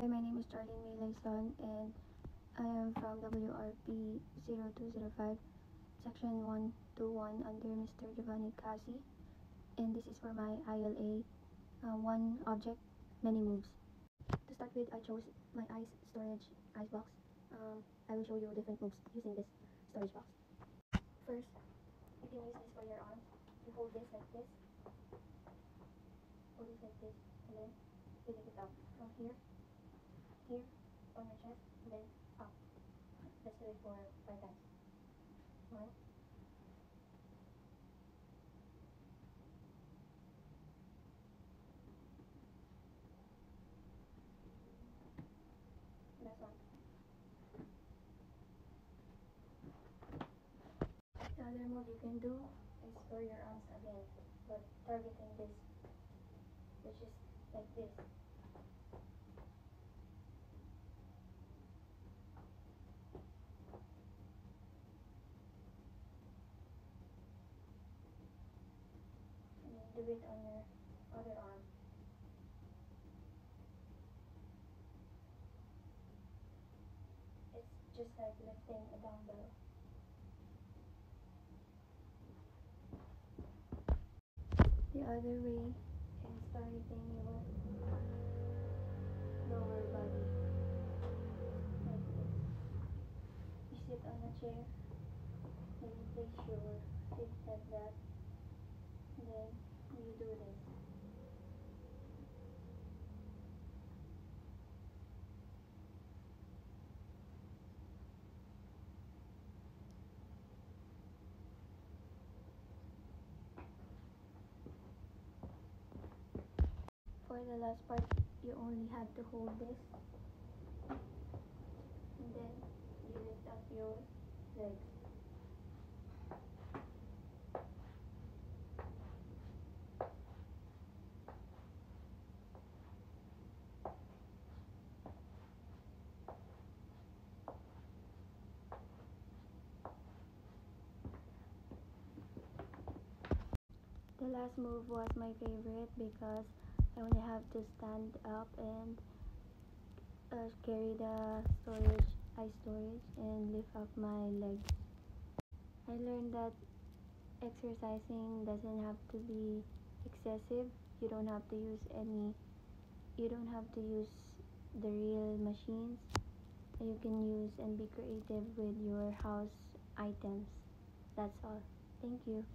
Hi, my name is Charlene May Laison, and I am from WRP 0205, Section 121 under Mr. Giovanni Casi, and this is for my ILA one object, many moves. To start with, I chose my ice storage ice box. I will show you different moves using this storage box. First, you can use this for your arms. You hold this like this, hold this like this, and then you lift it up from here on your chest, and then up. Let's do it for 5 times. 1, last one. The other move you can do is for your arms again, but targeting this, which is like this. And then do it on your other arm. It's just like lifting a dumbbell. The other way is targeting your lower body, like this. You sit on a chair, then you place your feet like that, and then you do this. For the last part, you only have to hold this, and then you lift up your legs. The last move was my favorite because I only have to stand up and carry the ice storage, and lift up my legs. I learned that exercising doesn't have to be excessive. You don't have to use the real machines. You can use and be creative with your house items. That's all. Thank you.